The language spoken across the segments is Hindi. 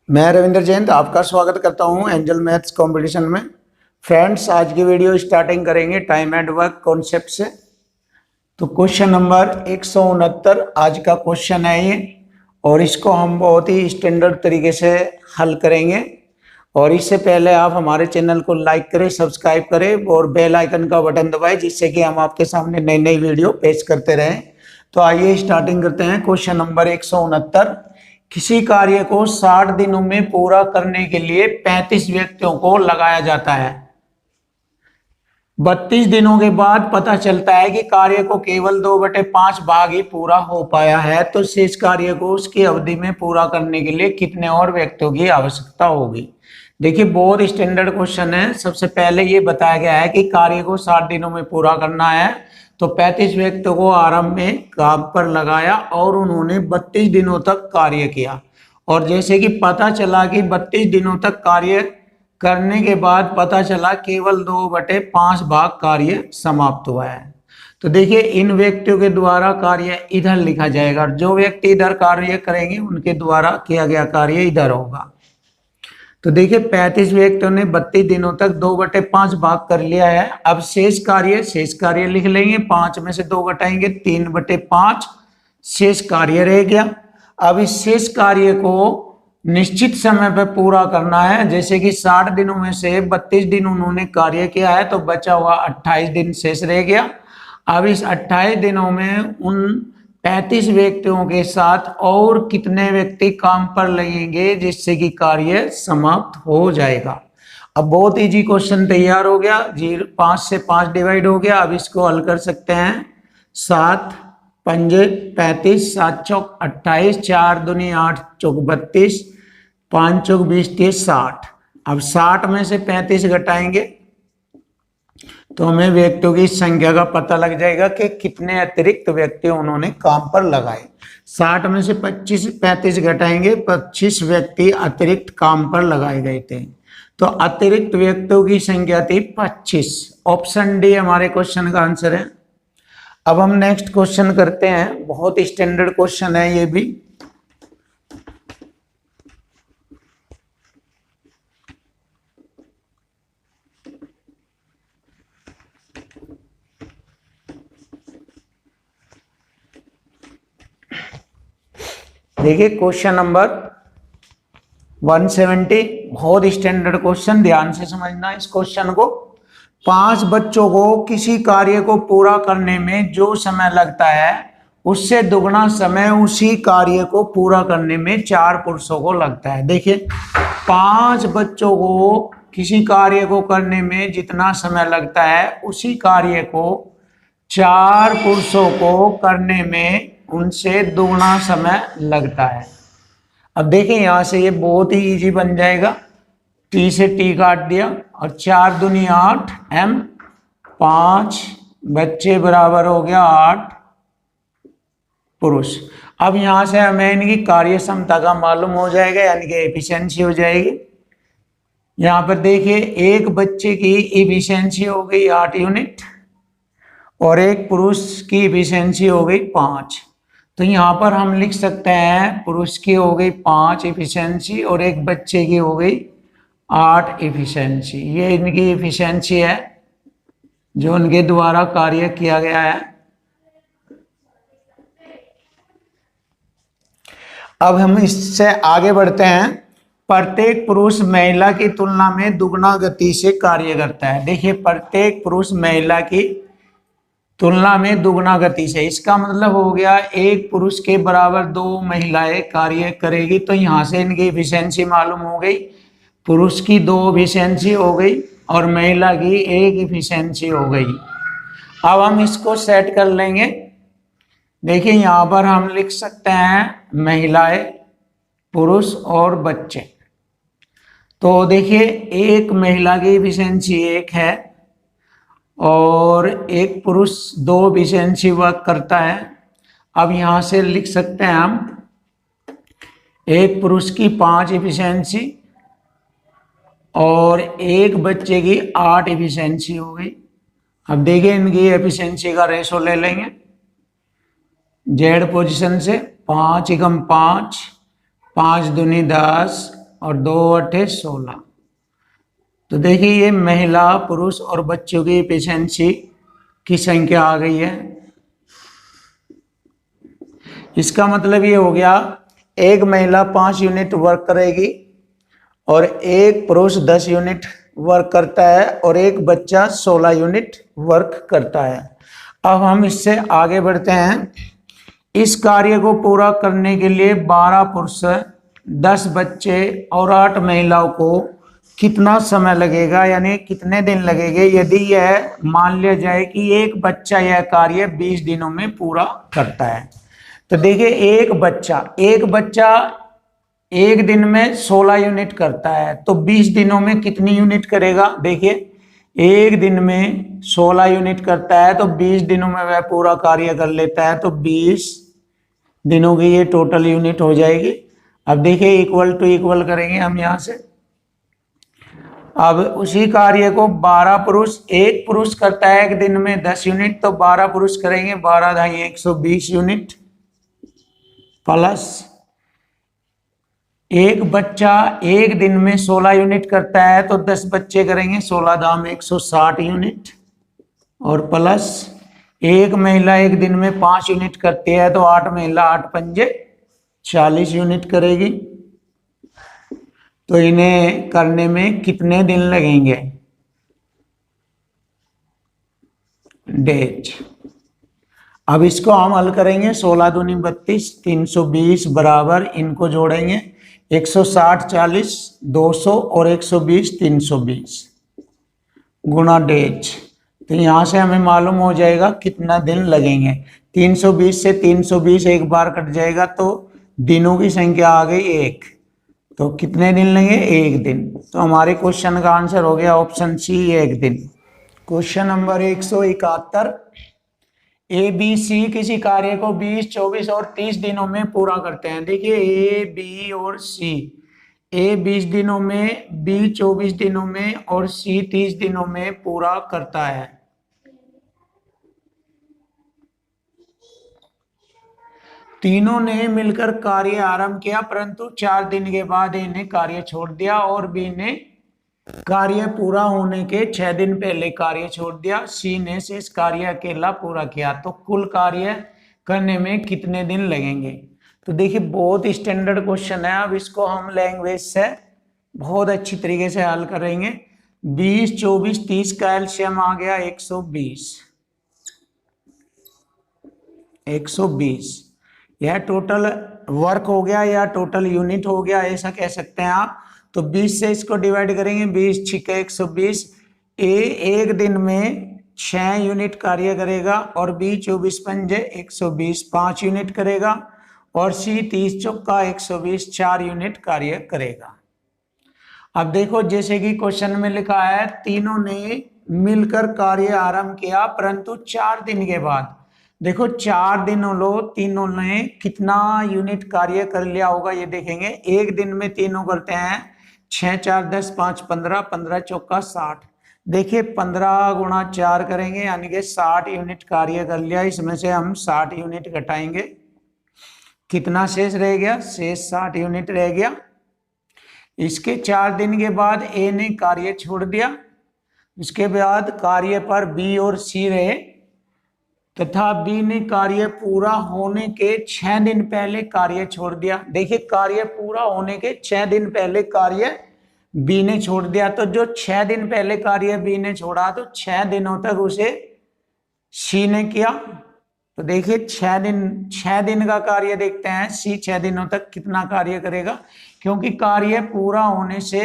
मैं रविंद्र जैन आपका स्वागत करता हूं एंजल मैथ्स कंपटीशन में। फ्रेंड्स, आज की वीडियो स्टार्टिंग करेंगे टाइम एंड वर्क कॉन्सेप्ट से। तो क्वेश्चन नंबर 169 आज का क्वेश्चन है ये, और इसको हम बहुत ही स्टैंडर्ड तरीके से हल करेंगे। और इससे पहले आप हमारे चैनल को लाइक करें, सब्सक्राइब करें और बेल आइकन का बटन दबाएं, जिससे कि हम आपके सामने नई नई वीडियो पेश करते रहें। तो आइए स्टार्टिंग करते हैं। क्वेश्चन नंबर 169, किसी कार्य को 60 दिनों में पूरा करने के लिए 35 व्यक्तियों को लगाया जाता है। 32 दिनों के बाद पता चलता है कि कार्य को केवल 2/5 भाग ही पूरा हो पाया है, तो शेष कार्य को उसकी अवधि में पूरा करने के लिए कितने और व्यक्तियों की आवश्यकता होगी। देखिए, बहुत स्टैंडर्ड क्वेश्चन है। सबसे पहले ये बताया गया है कि कार्य को 60 दिनों में पूरा करना है, तो 35 व्यक्तियों को आरंभ में काम पर लगाया और उन्होंने 32 दिनों तक कार्य किया। और जैसे कि पता चला कि 32 दिनों तक कार्य करने के बाद पता चला केवल 2/5 भाग कार्य समाप्त हुआ है। तो देखिए, इन व्यक्तियों के द्वारा कार्य इधर लिखा जाएगा। जो व्यक्ति इधर कार्य करेंगे उनके द्वारा किया गया कार्य इधर होगा। तो देखिए, 35 व्यक्तियों ने 32 दिनों तक 2/5 भाग कर लिया है। अब शेष कार्य लिख लेंगे। 5 में से 2 घटाएंगे, 3/5 शेष कार्य रह गया। अब इस शेष कार्य को निश्चित समय पर पूरा करना है। जैसे कि 60 दिनों में से 32 दिन उन्होंने कार्य किया है, तो बचा हुआ 28 दिन शेष रह गया। अब इस 28 दिनों में उन 35 व्यक्तियों के साथ और कितने व्यक्ति काम पर लगेंगे, जिससे कि कार्य समाप्त हो जाएगा। अब बहुत इजी क्वेश्चन तैयार हो गया। 5 से 5 डिवाइड हो गया। अब इसको हल कर सकते हैं। 7 पंजे 35, 7 चौक 28, 4 दूनी 8 चौक 32, 5 चौक 20, 30, 60। अब 60 में से 35 घटाएंगे तो हमें व्यक्तियों की संख्या का पता लग जाएगा कि कितने अतिरिक्त व्यक्ति उन्होंने काम पर लगाए। 60 में से 35 घटाएंगे, 25 व्यक्ति अतिरिक्त काम पर लगाए गए थे। तो अतिरिक्त व्यक्तियों की संख्या थी 25। ऑप्शन डी हमारे क्वेश्चन का आंसर है। अब हम नेक्स्ट क्वेश्चन करते हैं। बहुत स्टैंडर्ड क्वेश्चन है ये भी। देखिए, क्वेश्चन नंबर 170, बहुत स्टैंडर्ड क्वेश्चन, ध्यान से समझना इस क्वेश्चन को। 5 बच्चों को किसी कार्य को पूरा करने में जो समय लगता है, उससे दुगना समय उसी कार्य को पूरा करने में 4 पुरुषों को लगता है। देखिए, 5 बच्चों को किसी कार्य को करने में जितना समय लगता है, उसी कार्य को 4 पुरुषों को करने में उनसे दुगना समय लगता है। अब देखिए, यहां से ये बहुत ही इजी बन जाएगा। टी से टी काट दिया और 4 दूनी 8, m 5 बच्चे बराबर हो गया 8 पुरुष। अब यहां से हमें इनकी कार्य क्षमता का मालूम हो जाएगा, यानी कि एफिशिएंसी हो जाएगी। यहां पर देखिए, एक बच्चे की एफिशिएंसी हो गई 8 यूनिट और एक पुरुष की एफिशिएंसी हो गई 5। तो यहाँ पर हम लिख सकते हैं पुरुष की हो गई 5 एफिशिएंसी और एक बच्चे की हो गई 8 एफिशिएंसी। ये इनकी एफिशिएंसी है जो उनके द्वारा कार्य किया गया है। अब हम इससे आगे बढ़ते हैं। प्रत्येक पुरुष महिला की तुलना में दुगना गति से कार्य करता है। देखिए, प्रत्येक पुरुष महिला की तुलना में दुगना गति से, इसका मतलब हो गया एक पुरुष के बराबर 2 महिलाएं कार्य करेगी। तो यहां से इनकी एफिशिएंसी मालूम हो गई। पुरुष की 2 एफिशिएंसी हो गई और महिला की 1 एफिशिएंसी हो गई। अब हम इसको सेट कर लेंगे। देखिए, यहां पर हम लिख सकते हैं महिलाएं, पुरुष और बच्चे। तो देखिए, एक महिला की एफिशिएंसी 1 है और एक पुरुष 2 एफिशिएंसी वर्क करता है। अब यहां से लिख सकते हैं हम एक पुरुष की 5 एफिशिएंसी और एक बच्चे की 8 एफिशिएंसी हो गई। अब देखिए, इनकी एफिशिएंसी का रेशो ले लेंगे। जेड पोजीशन से 5 एकम 5, 5 दूनी 10 और 2 अट्ठे 16। तो देखिए ये महिला, पुरुष और बच्चों की एफिशिएंसी की संख्या आ गई है। इसका मतलब ये हो गया, एक महिला 5 यूनिट वर्क करेगी और एक पुरुष 10 यूनिट वर्क करता है और एक बच्चा 16 यूनिट वर्क करता है। अब हम इससे आगे बढ़ते हैं। इस कार्य को पूरा करने के लिए 12 पुरुष, 10 बच्चे और 8 महिलाओं को कितना समय लगेगा, यानी कितने दिन लगेंगे, यदि यह मान लिया जाए कि एक बच्चा यह कार्य 20 दिनों में पूरा करता है। तो देखिए एक बच्चा एक दिन में 16 यूनिट करता है, तो 20 दिनों में कितनी यूनिट करेगा। देखिए एक दिन में 16 यूनिट करता है तो 20 दिनों में वह पूरा कार्य कर लेता है, तो 20 दिनों की ये टोटल यूनिट हो जाएगी। अब देखिए इक्वल टू इक्वल करेंगे हम यहां से। अब उसी कार्य को 12 पुरुष, एक पुरुष करता है एक दिन में 10 यूनिट, तो 12 पुरुष करेंगे, 12 × 120 यूनिट, प्लस एक बच्चा एक दिन में 16 यूनिट करता है तो 10 बच्चे करेंगे, 16 × 160 यूनिट, और प्लस एक महिला एक दिन में 5 यूनिट करती है तो 8 महिला 8 पंजे 40 यूनिट करेगी। तो इन्हें करने में कितने दिन लगेंगे। डेज। अब इसको हम हल करेंगे, 16 दूनी 32, 320 बराबर, इनको जोड़ेंगे 160 40 200 और 120 320 गुणा डेज। तो यहां से हमें मालूम हो जाएगा कितना दिन लगेंगे। 320 से 320 एक बार कट जाएगा तो दिनों की संख्या आ गई 1, तो कितने दिन लगे, 1 दिन। तो हमारे क्वेश्चन का आंसर हो गया ऑप्शन सी, 1 दिन। Question number 171, A B C किसी कार्य को 20, 24 और 30 दिनों में पूरा करते हैं। देखिए ए बी और सी, ए 20 दिनों में, बी 24 दिनों में और सी 30 दिनों में पूरा करता है। तीनों ने मिलकर कार्य आरंभ किया, परंतु 4 दिन के बाद ए ने कार्य छोड़ दिया और बी ने कार्य पूरा होने के 6 दिन पहले कार्य छोड़ दिया। सी ने शेष कार्य अकेला पूरा किया, तो कुल कार्य करने में कितने दिन लगेंगे। तो देखिए बहुत स्टैंडर्ड क्वेश्चन है। अब इसको हम लैंग्वेज से बहुत अच्छी तरीके से हल करेंगे। 20, 24, 30 का एलसीएम आ गया 120। 120 यह टोटल वर्क हो गया या टोटल यूनिट हो गया, ऐसा कह सकते हैं आप। तो 20 से इसको डिवाइड करेंगे, 20 × 120। ए एक दिन में 6 यूनिट कार्य करेगा और बी 24 पंजे 120 5 यूनिट करेगा और सी 30 चौका 120 4 यूनिट कार्य करेगा। अब देखो जैसे कि क्वेश्चन में लिखा है, तीनों ने मिलकर कार्य आरंभ किया परंतु 4 दिन के बाद। देखो 4 दिनों लो, तीनों ने कितना यूनिट कार्य कर लिया होगा ये देखेंगे। एक दिन में तीनों करते हैं 6 4 10 5 15, 15 चौका 60। देखिए 15 × 4 करेंगे यानी कि 60 यूनिट कार्य कर लिया। इसमें से हम 60 यूनिट घटाएंगे, कितना शेष रह गया, शेष 60 यूनिट रह गया। इसके 4 दिन के बाद ए ने कार्य छोड़ दिया, उसके बाद कार्य पर बी और सी रहे तथा बी ने कार्य पूरा होने के 6 दिन पहले कार्य छोड़ दिया। देखिए कार्य पूरा होने के 6 दिन पहले कार्य बी ने छोड़ दिया, तो जो 6 दिन पहले कार्य बी ने छोड़ा तो 6 दिनों तक उसे सी ने किया। तो देखिए 6 दिन का कार्य देखते हैं, सी 6 दिनों तक कितना कार्य करेगा, क्योंकि कार्य पूरा होने से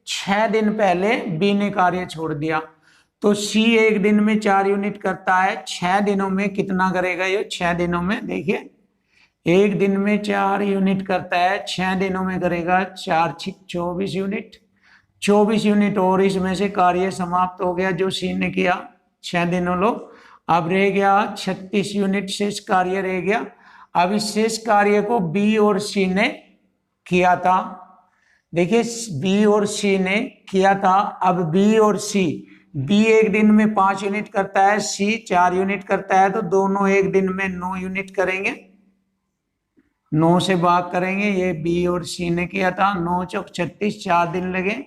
6 दिन पहले बी ने कार्य छोड़ दिया। तो सी एक दिन में 4 यूनिट करता है, 6 दिनों में कितना करेगा ये, 6 दिनों में देखिए एक दिन में 4 यूनिट करता है, 6 दिनों में करेगा 4 × 6 24 यूनिट। 24 यूनिट और इसमें से कार्य समाप्त हो गया जो सी ने किया 6 दिनों लो। अब रह गया 36 यूनिट शेष कार्य रह गया। अब इस शेष कार्य को बी और सी ने किया था। देखिए बी और सी ने किया था। अब बी और सी, बी एक दिन में 5 यूनिट करता है, सी 4 यूनिट करता है, तो दोनों एक दिन में 9 यूनिट करेंगे। 9 से भाग करेंगे, ये बी और सी ने किया था, 9 चौक 36, 4 दिन लगे।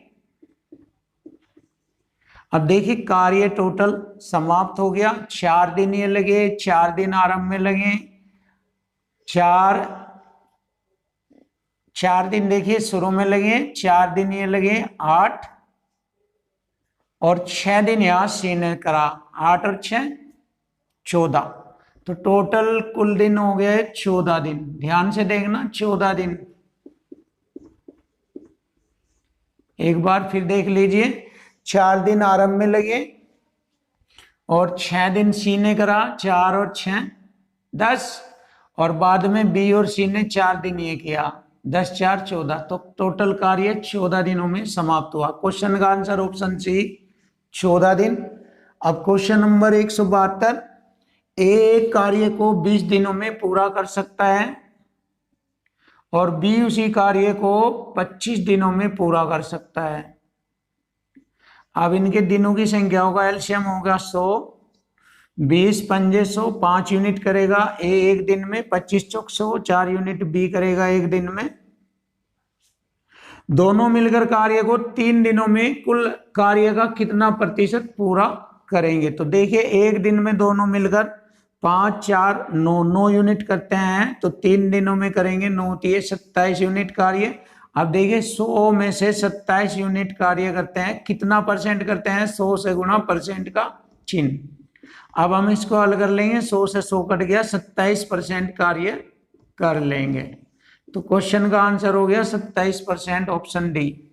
अब देखिए कार्य टोटल समाप्त हो गया, 4 दिन ये लगे, 4 दिन आरंभ में लगे, 4 दिन देखिए शुरू में लगे, 4 दिन ये लगे, 8 और 6 दिन यहां सी ने करा, 8 और 6 14, तो टोटल कुल दिन हो गए 14 दिन। ध्यान से देखना 14 दिन। एक बार फिर देख लीजिए, 4 दिन आरंभ में लगे और 6 दिन सी ने करा, 4 और 6 10, और बाद में बी और सी ने 4 दिन ये किया, 10 4 14, तो टोटल कार्य 14 दिनों में समाप्त हुआ। क्वेश्चन का आंसर ऑप्शन सी 14 दिन। अब क्वेश्चन नंबर 172, एक कार्य को 20 दिनों में पूरा कर सकता है और बी उसी कार्य को 25 दिनों में पूरा कर सकता है। अब इनके दिनों की संख्या होगा, एलसीएम होगा 100, 20 पंजे 100, 5 यूनिट करेगा ए एक दिन में, 25 चौक 100, 4 यूनिट बी करेगा एक दिन में। दोनों मिलकर कार्य को 3 दिनों में कुल कार्य का कितना प्रतिशत पूरा करेंगे? तो देखिए एक दिन में दोनों मिलकर 5 4 9 9 यूनिट करते हैं, तो 3 दिनों में करेंगे 9 3 27 यूनिट कार्य। अब देखिए 100 में से 27 यूनिट कार्य करते हैं, कितना परसेंट करते हैं? 100 से गुणा परसेंट का चिन्ह। अब हम इसको हल कर लेंगे, 100 से 100 कट गया, 27% कार्य कर लेंगे। तो क्वेश्चन का आंसर हो गया 27%, ऑप्शन डी।